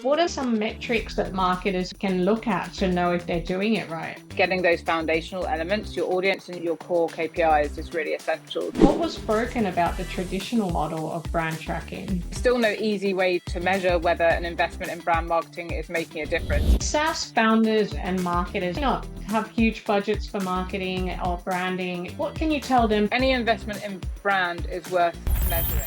What are some metrics that marketers can look at to know if they're doing it right? Getting those foundational elements, your audience and your core KPIs, is really essential. What was broken about the traditional model of brand tracking? Still no easy way to measure whether an investment in brand marketing is making a difference. SaaS founders and marketers do not have huge budgets for marketing or branding. What can you tell them? Any investment in brand is worth measuring.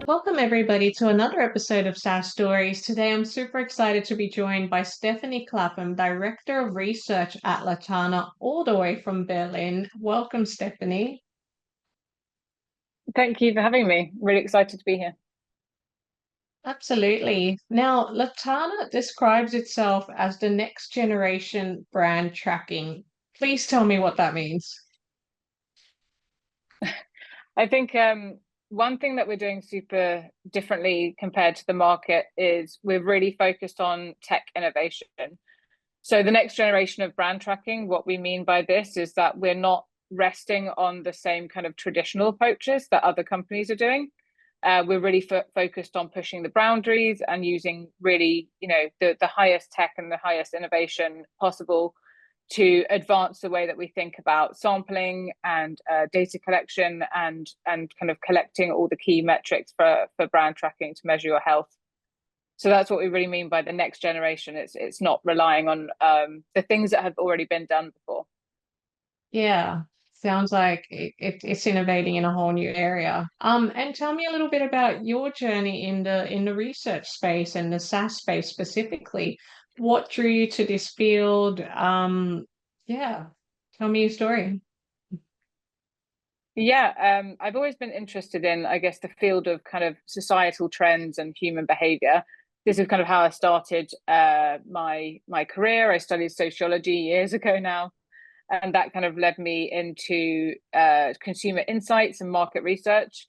Welcome everybody to another episode of SaaS Stories. Today I'm super excited to be joined by Stephanie Clapham, Director of Research at Latana, all the way from Berlin. Welcome, Stephanie. Thank you for having me. Really excited to be here. Absolutely. Now, Latana describes itself as the next generation brand tracking. Please tell me what that means. I think one thing that we're doing super differently compared to the market is we're really focused on tech innovation. So the next generation of brand tracking, what we mean by this is that we're not resting on the same kind of traditional approaches that other companies are doing. We're really focused on pushing the boundaries and using really, the highest tech and the highest innovation possible to advance the way that we think about sampling and data collection and kind of collecting all the key metrics for brand tracking to measure your health. So that's what we really mean by the next generation. It's not relying on the things that have already been done before. Yeah, sounds like it's innovating in a whole new area. And tell me a little bit about your journey in the research space and the SaaS space specifically. What drew you to this field? Yeah, tell me your story. Yeah, I've always been interested in, I guess, the field of kind of societal trends and human behavior. This is kind of how I started my career. I studied sociology years ago now, and that kind of led me into consumer insights and market research.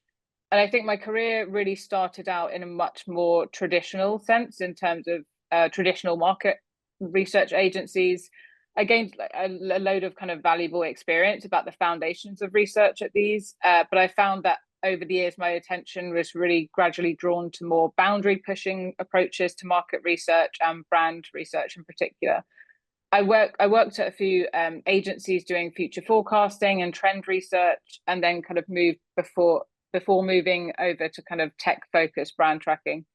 And I think my career really started out in a much more traditional sense in terms of traditional market research agencies. I gained a load of kind of valuable experience about the foundations of research at these, but I found that over the years, my attention was really gradually drawn to more boundary pushing approaches to market research and brand research in particular. I worked at a few agencies doing future forecasting and trend research, and then kind of moved before moving over to kind of tech focused brand tracking.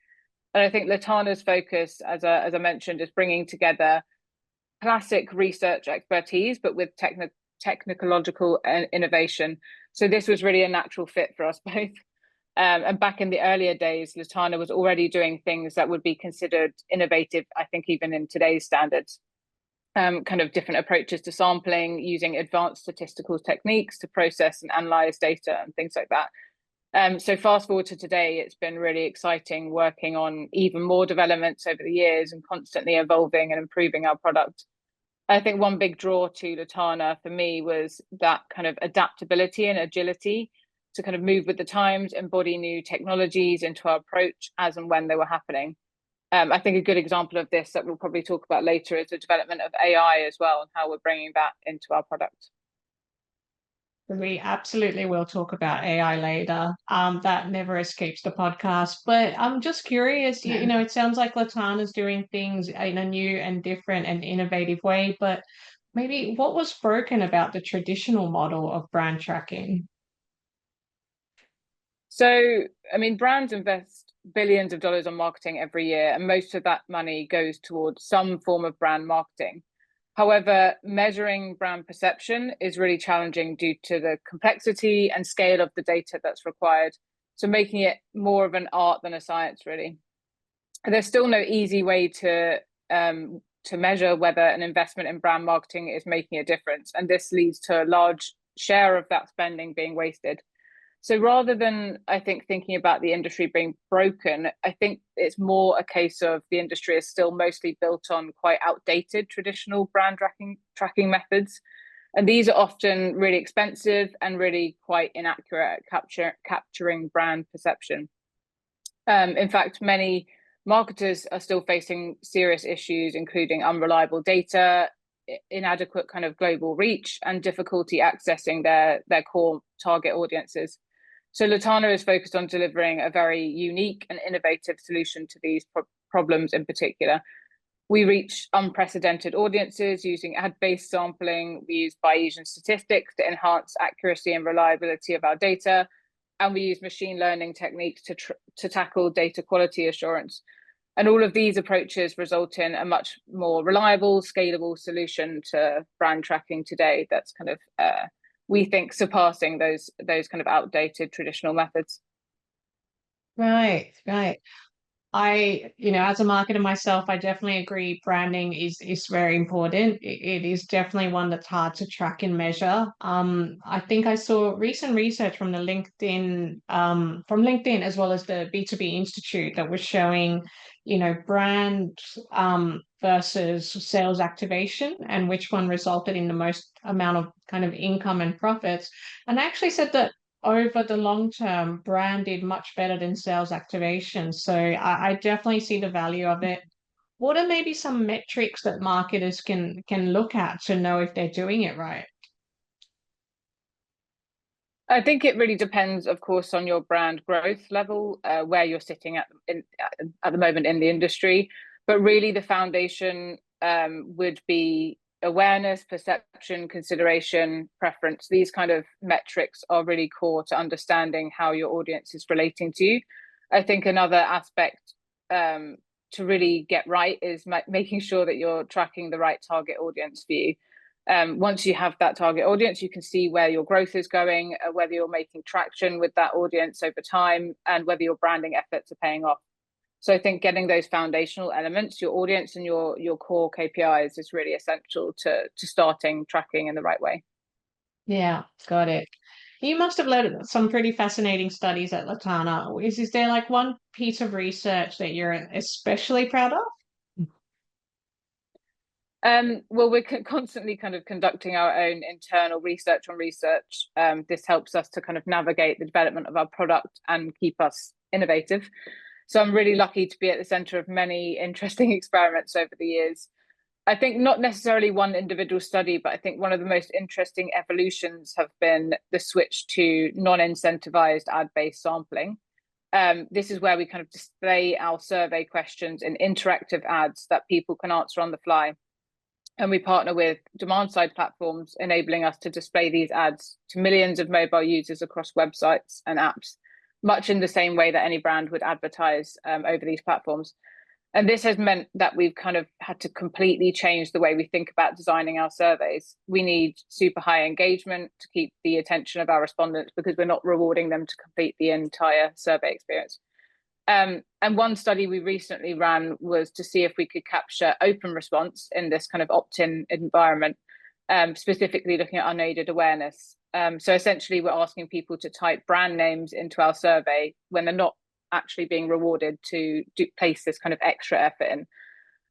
And I think Latana's focus, as I mentioned, is bringing together classic research expertise, but with technological innovation. So this was really a natural fit for us both. And back in the earlier days, Latana was already doing things that would be considered innovative, I think, even in today's standards. Kind of different approaches to sampling, using advanced statistical techniques to process and analyze data and things like that. So fast forward to today, it's been really exciting working on even more developments over the years and constantly evolving and improving our product. I think one big draw to Latana for me was that kind of adaptability and agility to kind of move with the times, embody new technologies into our approach as and when they were happening. I think a good example of this that we'll probably talk about later is the development of AI as well, and how we're bringing that into our product. We absolutely will talk about AI later. That never escapes the podcast. But I'm just curious, it sounds like Latana's doing things in a new and different and innovative way, but maybe what was broken about the traditional model of brand tracking? So, I mean, brands invest billions of dollars on marketing every year, and most of that money goes towards some form of brand marketing. However, measuring brand perception is really challenging due to the complexity and scale of the data that's required. So making it more of an art than a science, really. And there's still no easy way to measure whether an investment in brand marketing is making a difference. And this leads to a large share of that spending being wasted. So rather than, I think, thinking about the industry being broken, I think it's more a case of the industry is still mostly built on quite outdated traditional brand tracking methods. And these are often really expensive and really quite inaccurate at capturing brand perception. In fact, many marketers are still facing serious issues, including unreliable data, inadequate kind of global reach, and difficulty accessing their core target audiences. So Latana is focused on delivering a very unique and innovative solution to these problems in particular. We reach unprecedented audiences using ad-based sampling. We use Bayesian statistics to enhance accuracy and reliability of our data. And we use machine learning techniques to tackle data quality assurance. And all of these approaches result in a much more reliable, scalable solution to brand tracking today that's kind of, we think, surpassing those kind of outdated traditional methods. Right, right. As a marketer myself, I definitely agree branding is very important. It is definitely one that's hard to track and measure. I think I saw recent research from the from LinkedIn as well as the B2B Institute that was showing, brand versus sales activation and which one resulted in the most amount of kind of income and profits. And I actually said that over the long term, brand did much better than sales activation. So I definitely see the value of it. What are maybe some metrics that marketers can look at to know if they're doing it right? I think it really depends, of course, on your brand growth level, where you're sitting at the moment in the industry. But really, the foundation would be awareness, perception, consideration, preference. These kind of metrics are really core to understanding how your audience is relating to you. I think another aspect to really get right is making sure that you're tracking the right target audience for you. Once you have that target audience, you can see where your growth is going, whether you're making traction with that audience over time, and whether your branding efforts are paying off. So I think getting those foundational elements, your audience and your core KPIs, is really essential to starting tracking in the right way. Yeah, got it. You must have led some pretty fascinating studies at Latana. Is there like one piece of research that you're especially proud of? Well, we're constantly kind of conducting our own internal research on research. This helps us to kind of navigate the development of our product and keep us innovative. So I'm really lucky to be at the center of many interesting experiments over the years. I think not necessarily one individual study, but I think one of the most interesting evolutions have been the switch to non-incentivized ad-based sampling. This is where we kind of display our survey questions in interactive ads that people can answer on the fly. And we partner with demand-side platforms, enabling us to display these ads to millions of mobile users across websites and apps, much in the same way that any brand would advertise over these platforms. And this has meant that we've kind of had to completely change the way we think about designing our surveys. We need super high engagement to keep the attention of our respondents because we're not rewarding them to complete the entire survey experience. And one study we recently ran was to see if we could capture open response in this kind of opt-in environment, specifically looking at unaided awareness. So essentially, we're asking people to type brand names into our survey when they're not actually being rewarded to place this kind of extra effort in.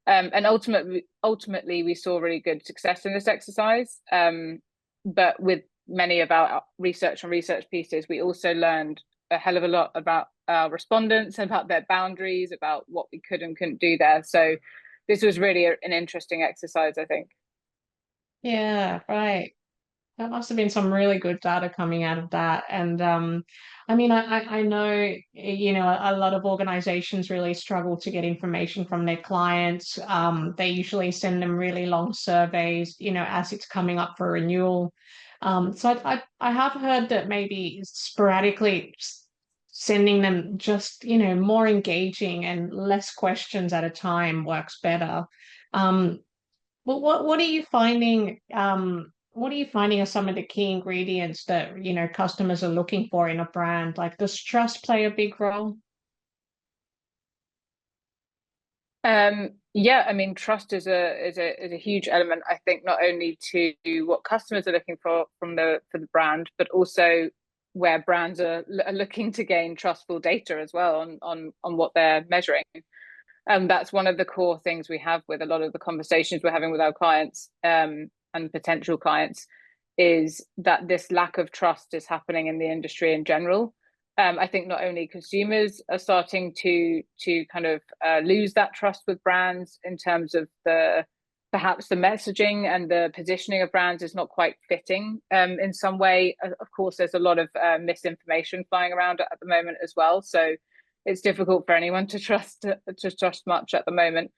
And ultimately, we saw really good success in this exercise. But with many of our research and research pieces, we also learned a hell of a lot about our respondents, about their boundaries, about what we could and couldn't do there. So this was really an interesting exercise, I think. Yeah, right. That must have been some really good data coming out of that. And I mean, I know, a lot of organizations really struggle to get information from their clients. They usually send them really long surveys, as it's coming up for renewal. So I have heard that maybe sporadically sending them just, more engaging and less questions at a time works better. But what are you finding? What are you finding are some of the key ingredients that customers are looking for in a brand? Like, does trust play a big role? Yeah, I mean, trust is a huge element. I think not only to what customers are looking for for the brand, but also where brands are looking to gain trustful data as well on what they're measuring. That's one of the core things we have with a lot of the conversations we're having with our clients and potential clients, is that this lack of trust is happening in the industry in general. I think not only consumers are starting to kind of lose that trust with brands in terms of the perhaps the messaging and the positioning of brands is not quite fitting in some way. Of course, there's a lot of misinformation flying around at the moment as well, so it's difficult for anyone to trust much at the moment.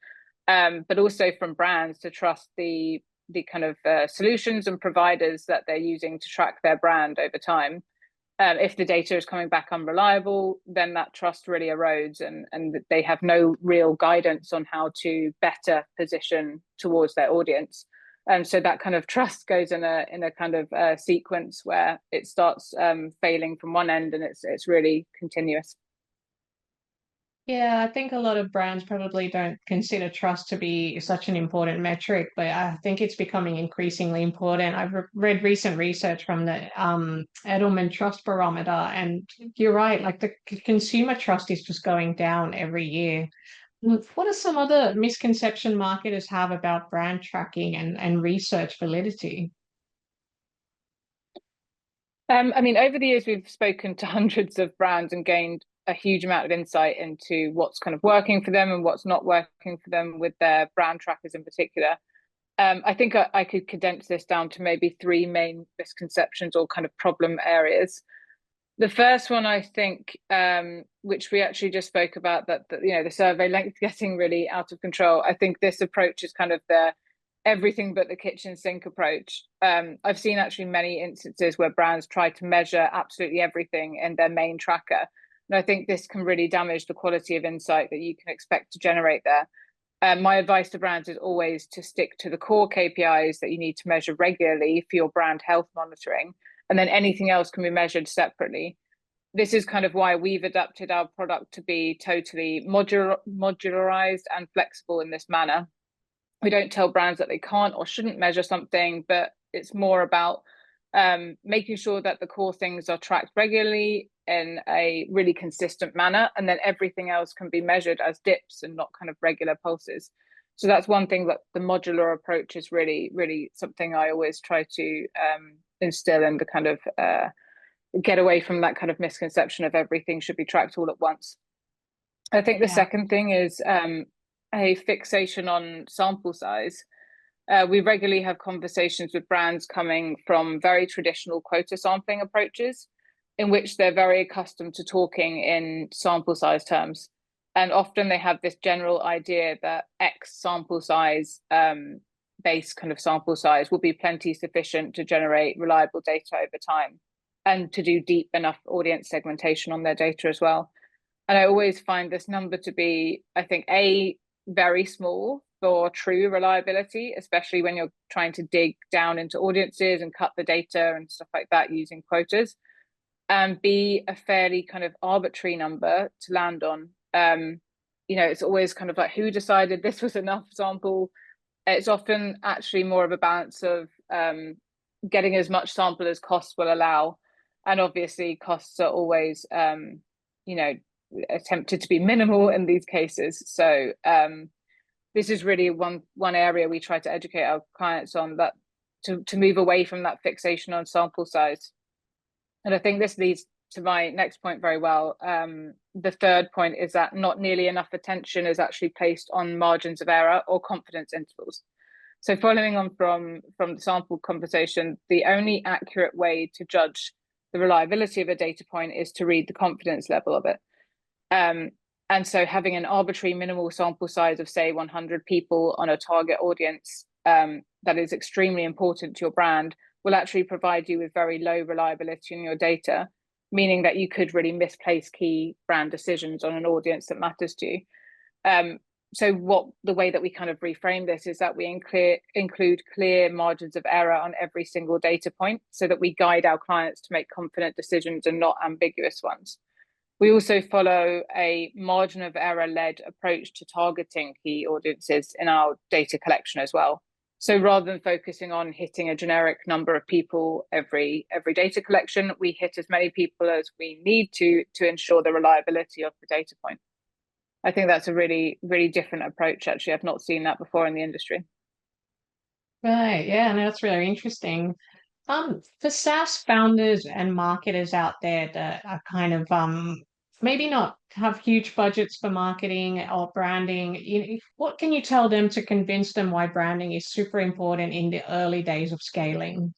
But also from brands to trust the kind of solutions and providers that they're using to track their brand over time. If the data is coming back unreliable, then that trust really erodes, and they have no real guidance on how to better position towards their audience. So that kind of trust goes in a kind of sequence where it starts failing from one end, and it's really continuous. Yeah, I think a lot of brands probably don't consider trust to be such an important metric, but I think it's becoming increasingly important. I've read recent research from the Edelman Trust Barometer, and you're right, like the consumer trust is just going down every year. What are some other misconception marketers have about brand tracking and research validity? I mean, over the years, we've spoken to hundreds of brands and gained a huge amount of insight into what's kind of working for them and what's not working for them with their brand trackers in particular. I think I could condense this down to maybe three main misconceptions or kind of problem areas. The first one, I think, which we actually just spoke about, that the survey length getting really out of control. I think this approach is kind of the everything but the kitchen sink approach. I've seen actually many instances where brands try to measure absolutely everything in their main tracker. And I think this can really damage the quality of insight that you can expect to generate there. My advice to brands is always to stick to the core KPIs that you need to measure regularly for your brand health monitoring, and then anything else can be measured separately. This is kind of why we've adapted our product to be totally modularized and flexible in this manner. We don't tell brands that they can't or shouldn't measure something, but it's more about making sure that the core things are tracked regularly in a really consistent manner, and then everything else can be measured as dips and not kind of regular pulses. So that's one thing, that the modular approach is really, really something I always try to instill, and the kind of get away from that kind of misconception of everything should be tracked all at once. I think the Yeah. second thing is a fixation on sample size. We regularly have conversations with brands coming from very traditional quota sampling approaches, in which they're very accustomed to talking in sample size terms. And often they have this general idea that X sample size, base kind of sample size, will be plenty sufficient to generate reliable data over time and to do deep enough audience segmentation on their data as well. And I always find this number to be, I think, very small for true reliability, especially when you're trying to dig down into audiences and cut the data and stuff like that using quotas, and B, a fairly kind of arbitrary number to land on. It's always kind of like, who decided this was enough sample? It's often actually more of a balance of getting as much sample as costs will allow. And obviously costs are always, attempted to be minimal in these cases. So this is really one area we try to educate our clients on, that to move away from that fixation on sample size. And I think this leads to my next point very well. The third point is that not nearly enough attention is actually placed on margins of error or confidence intervals. So following on from the sample conversation, the only accurate way to judge the reliability of a data point is to read the confidence level of it. And so having an arbitrary minimal sample size of, say, 100 people on a target audience that is extremely important to your brand will actually provide you with very low reliability in your data, meaning that you could really misplace key brand decisions on an audience that matters to you. So the way that we kind of reframe this is that we include clear margins of error on every single data point, so that we guide our clients to make confident decisions and not ambiguous ones. We also follow a margin of error led approach to targeting key audiences in our data collection as well. So rather than focusing on hitting a generic number of people every data collection, we hit as many people as we need to ensure the reliability of the data point. I think that's a really, really different approach. Actually, I've not seen that before in the industry. Right. Yeah, no, that's really interesting. For SaaS founders and marketers out there that are kind of maybe not have huge budgets for marketing or branding, what can you tell them to convince them why branding is super important in the early days of scaling?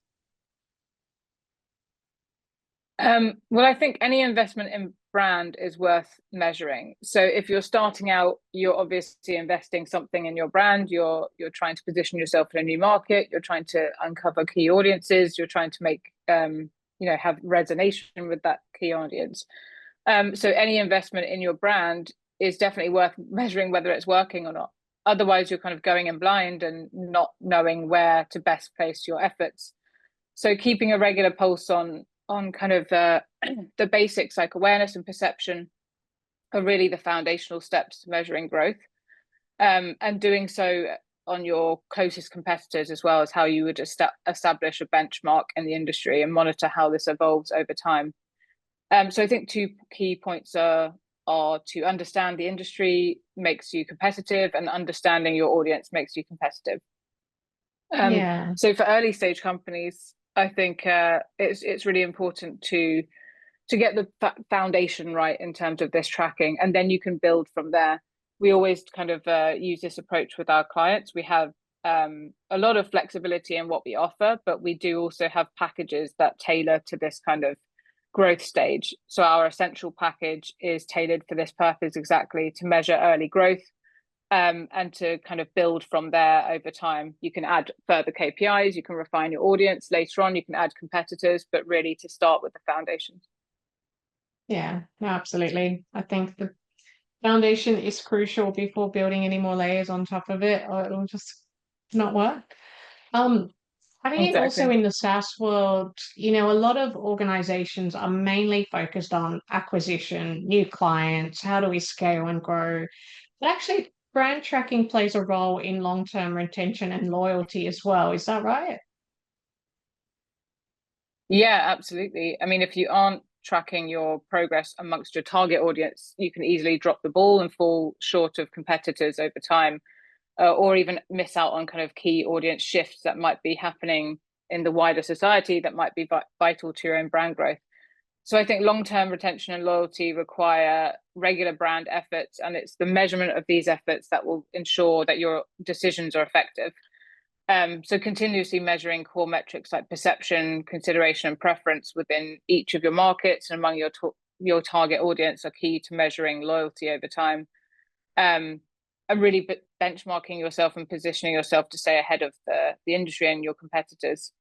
Well, I think any investment in brand is worth measuring. So if you're starting out, you're obviously investing something in your brand. You're trying to position yourself in a new market. You're trying to uncover key audiences. You're trying to make have resonation with that key audience. So any investment in your brand is definitely worth measuring whether it's working or not. Otherwise, you're kind of going in blind and not knowing where to best place your efforts. So keeping a regular pulse on kind of the basics like awareness and perception are really the foundational steps to measuring growth, and doing so on your closest competitors as well as how you would establish a benchmark in the industry and monitor how this evolves over time. So I think two key points are to understand the industry makes you competitive, and understanding your audience makes you competitive. Yeah. So for early stage companies, I think it's really important to get the foundation right in terms of this tracking, and then you can build from there. We always kind of use this approach with our clients. We have a lot of flexibility in what we offer, but we do also have packages that tailor to this kind of growth stage. So our essential package is tailored for this purpose exactly, to measure early growth, and to kind of build from there over time. You can add further KPIs, you can refine your audience later on, you can add competitors, but really to start with the foundations. Yeah, no, absolutely. I think the foundation is crucial before building any more layers on top of it, or it'll just not work. Um, I think also Exactly. in the SaaS world, a lot of organizations are mainly focused on acquisition, new clients, how do we scale and grow? But actually, brand tracking plays a role in long-term retention and loyalty as well. Is that right? Yeah, absolutely. I mean, if you aren't tracking your progress amongst your target audience, you can easily drop the ball and fall short of competitors over time, or even miss out on kind of key audience shifts that might be happening in the wider society that might be vital to your own brand growth. So I think long-term retention and loyalty require regular brand efforts, and it's the measurement of these efforts that will ensure that your decisions are effective. So continuously measuring core metrics like perception, consideration, and preference within each of your markets and among your target audience are key to measuring loyalty over time. And really benchmarking yourself and positioning yourself to stay ahead of the industry and your competitors.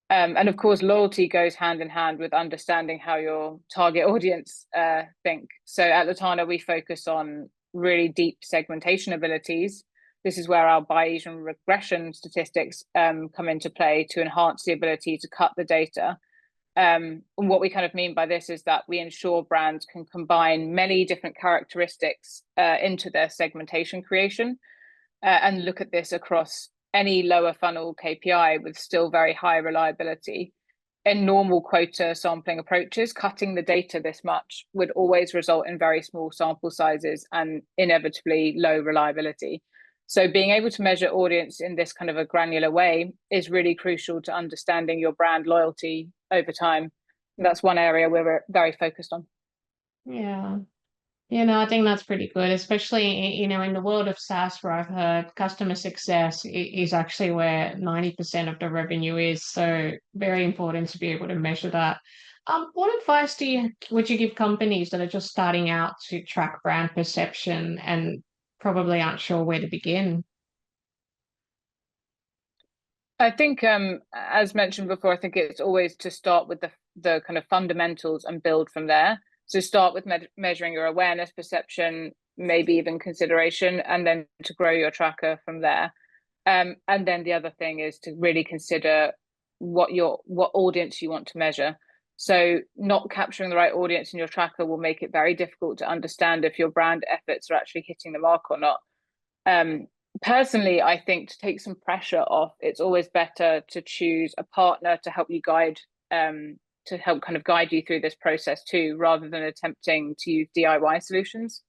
And of course, loyalty goes hand in hand with understanding how your target audience think. So at Latana, we focus on really deep segmentation abilities. This is where our Bayesian regression statistics come into play to enhance the ability to cut the data. And what we kind of mean by this is that we ensure brands can combine many different characteristics into their segmentation creation, and look at this across any lower funnel KPI with still very high reliability. In normal quota sampling approaches, cutting the data this much would always result in very small sample sizes and inevitably low reliability. So being able to measure audience in this kind of a granular way is really crucial to understanding your brand loyalty over time. And that's one area where we're very focused on. Yeah. I think that's pretty good, especially, in the world of SaaS, where I've heard customer success is actually where 90% of the revenue is. So very important to be able to measure that. What advice would you give companies that are just starting out to track brand perception and probably aren't sure where to begin? I think, as mentioned before, I think it's always to start with the kind of fundamentals and build from there. So start with measuring your awareness, perception, maybe even consideration, and then to grow your tracker from there. And then the other thing is to really consider what audience you want to measure. So not capturing the right audience in your tracker will make it very difficult to understand if your brand efforts are actually hitting the mark or not. Personally, I think to take some pressure off, it's always better to choose a partner to help you guide, to help kind of guide you through this process too, rather than attempting to use DIY solutions.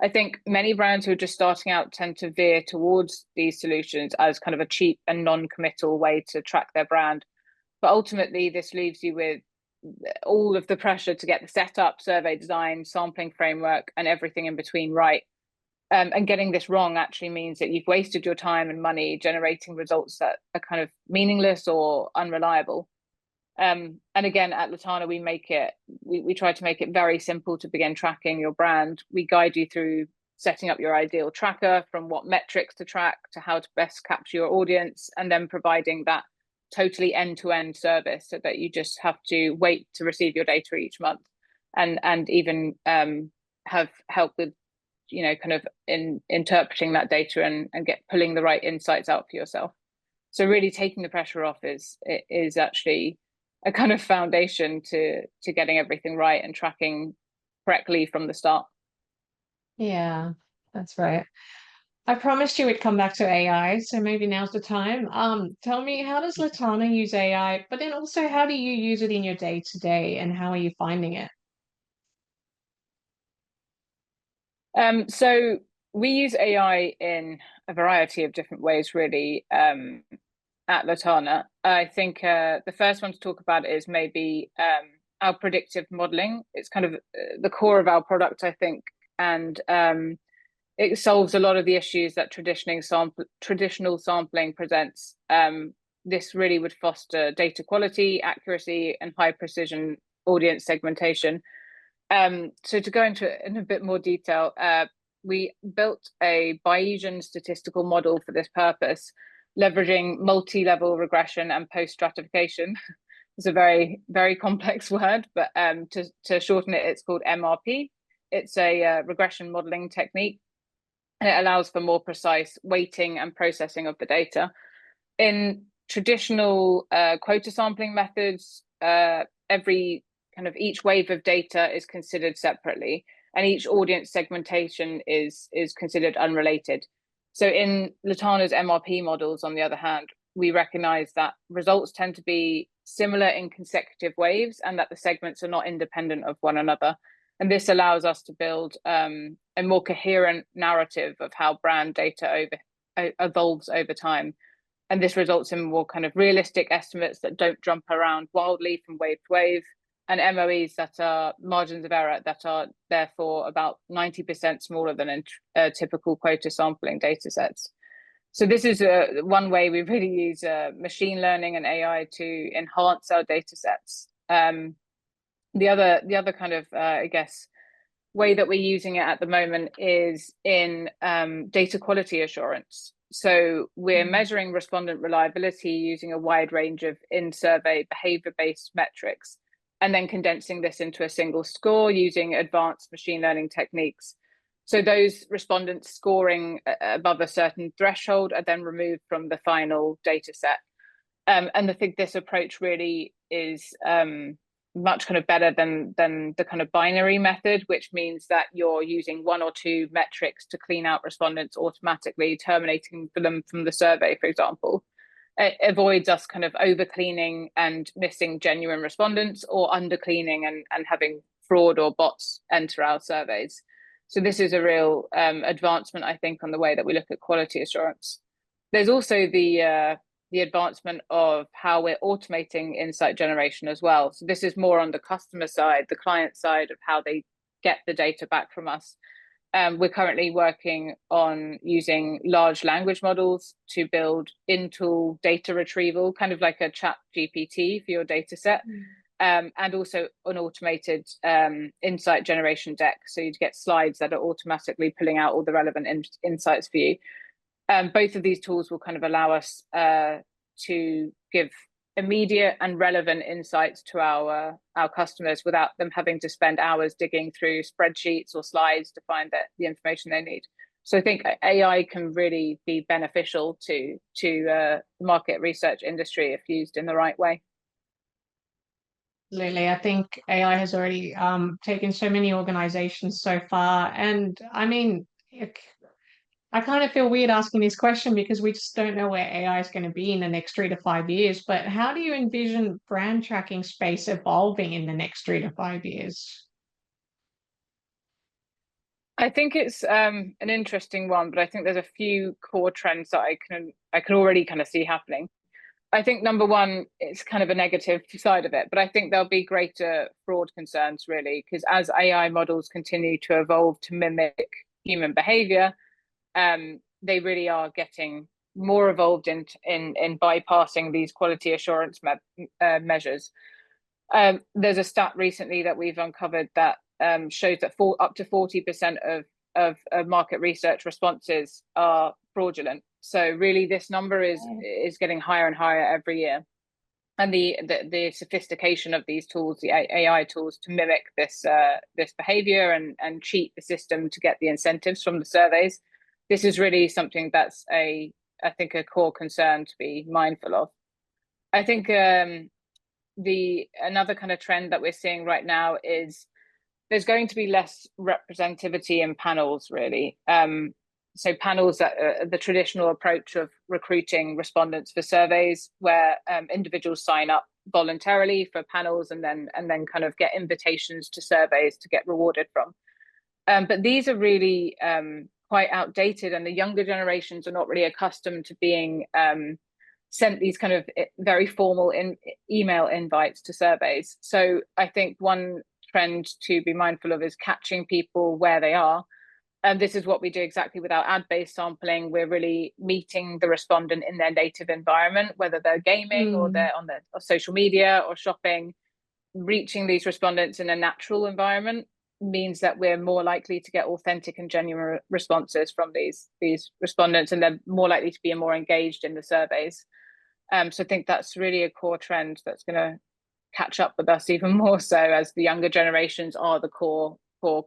I think many brands who are just starting out tend to veer towards these solutions as kind of a cheap and non-committal way to track their brand. But ultimately, this leaves you with all of the pressure to get the setup, survey design, sampling framework, and everything in between right. And getting this wrong actually means that you've wasted your time and money generating results that are kind of meaningless or unreliable. And again, at Latana, we try to make it very simple to begin tracking your brand. We guide you through setting up your ideal tracker, from what metrics to track to how to best capture your audience, and then providing that totally end-to-end service so that you just have to wait to receive your data each month, and even have help with kind of interpreting that data and pulling the right insights out for yourself. So really taking the pressure off is actually a kind of foundation to getting everything right and tracking correctly from the start. Yeah, that's right. I promised you we'd come back to AI, so maybe now's the time. Tell me, how does Latana use AI? But then also, how do you use it in your day to day, and how are you finding it? So we use AI in a variety of different ways, really, at Latana. I think the first one to talk about is maybe our predictive modeling. It's kind of the core of our product, I think, and it solves a lot of the issues that traditional sampling presents. This really would foster data quality, accuracy, and high precision audience segmentation. So to go into it in a bit more detail, we built a Bayesian statistical model for this purpose, leveraging multi-level regression and post-stratification. It's a very, very complex word, but to shorten it, it's called MRP. It's a regression modeling technique, and it allows for more precise weighting and processing of the data. In traditional quota sampling methods, each wave of data is considered separately, and each audience segmentation is considered unrelated. So in Latana's MRP models, on the other hand, we recognize that results tend to be similar in consecutive waves, and that the segments are not independent of one another. And this allows us to build a more coherent narrative of how brand data evolves over time. And this results in more kind of realistic estimates that don't jump around wildly from wave to wave, and MOEs that are margins of error that are therefore about 90% smaller than in typical quota sampling data sets. So this is one way we really use machine learning and AI to enhance our data sets. The other kind of, I guess, way that we're using it at the moment is in data quality assurance. So we're measuring respondent reliability using a wide range of in-survey behavior-based metrics, and then condensing this into a single score using advanced machine learning techniques. So those respondents scoring above a certain threshold are then removed from the final data set. And I think this approach really is much kind of better than the kind of binary method, which means that you're using one or two metrics to clean out respondents automatically, terminating them from the survey, for example. It avoids us kind of over cleaning and missing genuine respondents, or under cleaning and having fraud or bots enter our surveys. So this is a real advancement, I think, on the way that we look at quality assurance. There's also the advancement of how we're automating insight generation as well. So this is more on the customer side, the client side of how they get the data back from us. We're currently working on using large language models to build in-tool data retrieval, kind of like a chat GPT for your data set, and also an automated insight generation deck. So you'd get slides that are automatically pulling out all the relevant insights for you. Both of these tools will kind of allow us to give immediate and relevant insights to our customers without them having to spend hours digging through spreadsheets or slides to find the information they need. So I think AI can really be beneficial to the market research industry if used in the right way. Absolutely. I think AI has already taken so many organizations so far. And I mean, I kind of feel weird asking this question because we just don't know where AI is going to be in the next 3 to 5 years. But how do you envision brand tracking space evolving in the next 3 to 5 years? I think it's an interesting one, but I think there's a few core trends that I can already kind of see happening. I think number one, it's kind of a negative side of it, but I think there'll be greater fraud concerns really, because as AI models continue to evolve to mimic human behavior, they really are getting more evolved in bypassing these quality assurance measures. There's a stat recently that we've uncovered that shows that up to 40% of market research responses are fraudulent. So really, this number is getting higher and higher every year. And the sophistication of these tools, the AI tools, to mimic this behavior and cheat the system to get the incentives from the surveys, this is really something that's I think a core concern to be mindful of. I think another kind of trend that we're seeing right now is there's going to be less representativity in panels, really. So panels that the traditional approach of recruiting respondents for surveys, where individuals sign up voluntarily for panels and then kind of get invitations to surveys to get rewarded from. But these are really quite outdated, and the younger generations are not really accustomed to being sent these kind of very formal email invites to surveys. So I think one trend to be mindful of is catching people where they are. And this is what we do exactly with our ad-based sampling. We're really meeting the respondent in their native environment, whether they're gaming or they're on their social media or shopping. Reaching these respondents in a natural environment means that we're more likely to get authentic and genuine responses from these respondents, and they're more likely to be more engaged in the surveys. So I think that's really a core trend that's going to catch up with us even more so, as the younger generations are the core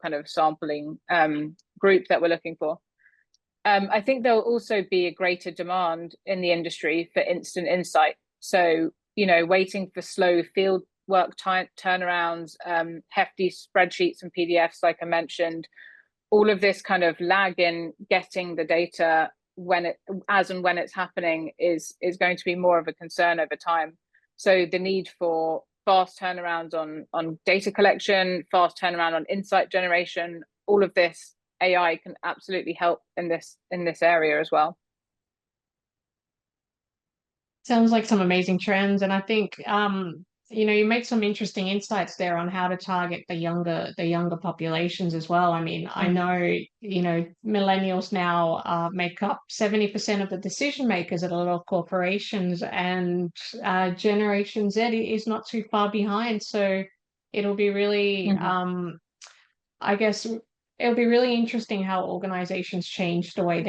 kind of sampling group that we're looking for. I think there'll also be a greater demand in the industry for instant insight. So, waiting for slow field work time turnarounds, hefty spreadsheets and PDFs, like I mentioned, all of this kind of lag in getting the data when it's happening is going to be more of a concern over time. So the need for fast turnarounds on data collection, fast turnaround on insight generation, all of this AI can absolutely help in this area as well. Sounds like some amazing trends, and I think you make some interesting insights there on how to target the younger populations as well. I mean, I know millennials now make up 70% of the decision makers at a lot of corporations, and Generation Z is not too far behind. So it'll be really, I guess. It'll be really interesting how organizations change the way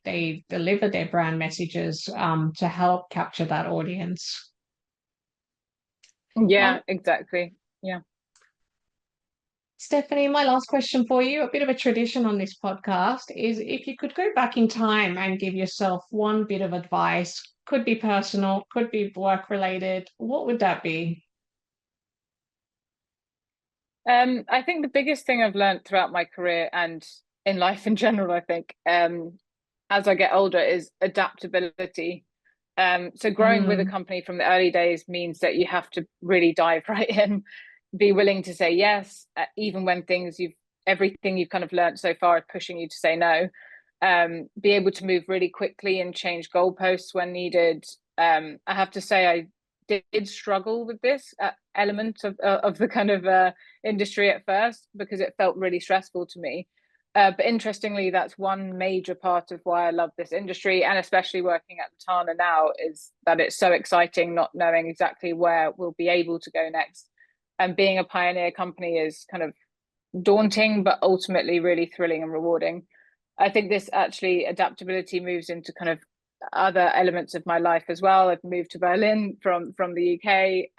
they deliver their brand messages to help capture that audience. Yeah, exactly. Yeah. Stephanie, my last question for you, a bit of a tradition on this podcast, is if you could go back in time and give yourself one bit of advice, could be personal, could be work related, what would that be? I think the biggest thing I've learned throughout my career and in life in general, I think, as I get older, is adaptability. So growing with a company from the early days means that you have to really dive right in, be willing to say yes, even when everything you've kind of learned so far is pushing you to say no. Be able to move really quickly and change goalposts when needed. I have to say I did struggle with this element of the kind of industry at first, because it felt really stressful to me. But interestingly, that's one major part of why I love this industry, and especially working at Latana now, is that it's so exciting not knowing exactly where we'll be able to go next. And being a pioneer company is kind of daunting, but ultimately really thrilling and rewarding. I think this actually adaptability moves into kind of other elements of my life as well. I've moved to Berlin from the UK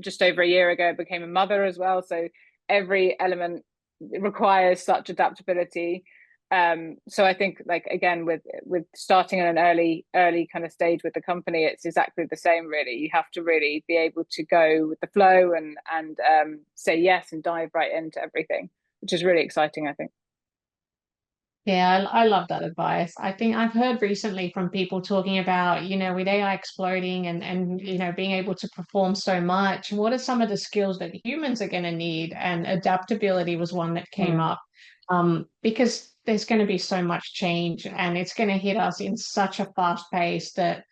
just over a year ago. I became a mother as well, so every element requires such adaptability. So I think, like, again, with starting at an early kind of stage with the company, it's exactly the same really. You have to really be able to go with the flow and say yes and dive right into everything, which is really exciting, I think. Yeah, I love that advice. I think I've heard recently from people talking about, with AI exploding and being able to perform so much, what are some of the skills that humans are going to need? And adaptability was one that came up, because there's going to be so much change, and it's going to hit us in such a fast pace that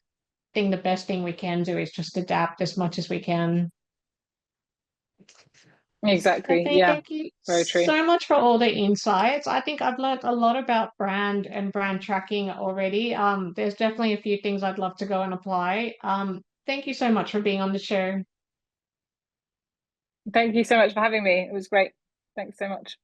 think the best thing we can do is just adapt as much as we can. Exactly. Stephanie, Yeah. thank you Very true. so much for all the insights. I think I've learned a lot about brand and brand tracking already. There's definitely a few things I'd love to go and apply. Thank you so much for being on the show. Thank you so much for having me. It was great. Thanks so much.